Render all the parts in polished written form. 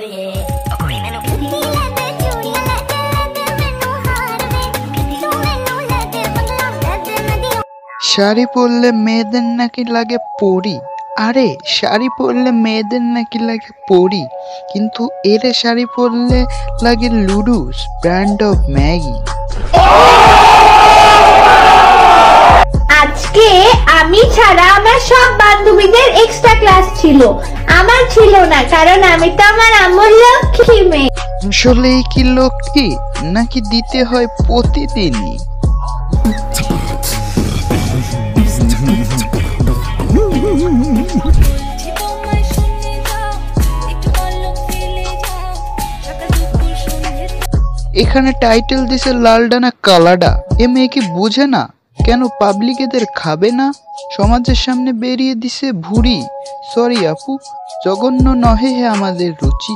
শাড়ি পরলে মেয়েদের নাকি লাগে পরি। আরে শাড়ি পরলে মেয়েদের নাকি লাগে পরি, কিন্তু এর শাড়ি পরলে লাগে লুডুস ব্র্যান্ড অফ ম্যাগি। আজকে আমি ছাড়া আমার সব বান্ধবীদের এক্সট্রা ক্লাস ছিল, আমার ছিল না, কারণ আমি তো আমার আম্মুর লক্ষ্মী মেয়ে। আসলেই কি লক্ষ্মী নাকি দিতে হয় প্রতিদিনই? এখানে টাইটেল দিছে লালডানা কালাডা। এ মেয়ে কি বুঝে না কেন পাবলিক এদের খাবে না? সমাজের সামনে বেরিয়ে দিছে ভুড়ি। সরি আপু, জঘন্য নহে হে আমাদের রুচি।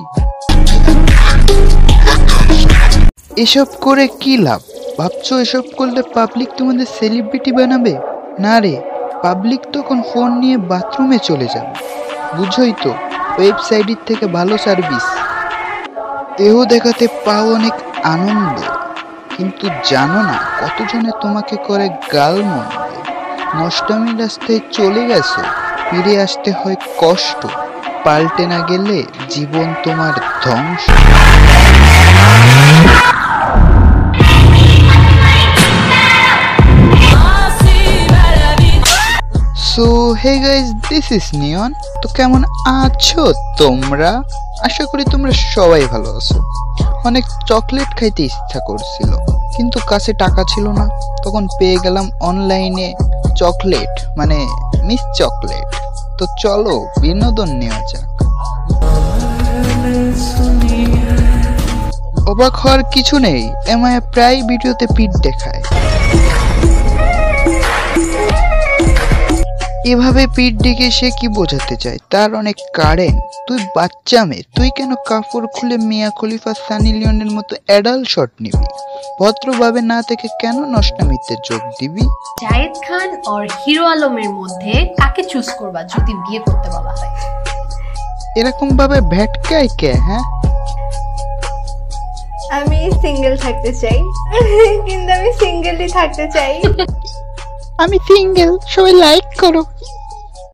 এসব করে কি লাভ? ভাবছো এসব করলে পাবলিক তোমাদের সেলিব্রিটি বানাবে? না রে, পাবলিক তখন ফোন নিয়ে বাথরুমে চলে যাবে। বুঝোই তো, ওয়েবসাইটের থেকে ভালো সার্ভিস। দেহ দেখাতে পাও অনেক আনন্দ, কিন্তু জানো না কতজনে তোমাকে করে গালমন্দ। নষ্টামি রাস্তায় চলে গেছে, ফিরে আসতে হয় কষ্ট। পাল্টে না গেলে জীবন তোমার ধ্বংস। So hey guys, this is Neon. তো কেমন আছো তোমরা? আশা করি তোমরা সবাই ভালো আছো। অনেক চকলেট খাইতে ইচ্ছা করছিল, কিন্তু কাছে টাকা ছিল না। তখন পেয়ে গেলাম অনলাইনে চকলেট, মানে মিস চকলেট। তো চলো বিনোদন নেওয়া যাক। অবাক হওয়ার কিছু নেই, এমআইয়া প্রায় ভিডিওতে পিঠ দেখায়। এভাবে পিঠ ডেকে সে কি বোঝাতে চায়? তার অনেক কারেন্ট। তুই বাচ্চা মেয়ে, তুই কেন কাপড় খুলে মিয়া খলিফা সানি লিওনের মতো অ্যাডাল্ট শট নিবি? ভদ্রভাবে না থেকে কেন নষ্টামিতে যোগ দিবি? জায়েদ খান আর হিরো আলমের মধ্যে কাকে চুজ করবা যদি বিয়ে করতে বলা হয়? এরকম ভাবে ভেটকায় কে? হ্যাঁ, আমি সিঙ্গেল থাকতে চাই, কিন্তু আমি সিঙ্গেলই থাকতে চাই। আমি সিঙ্গেল, সবাই লাইক করো।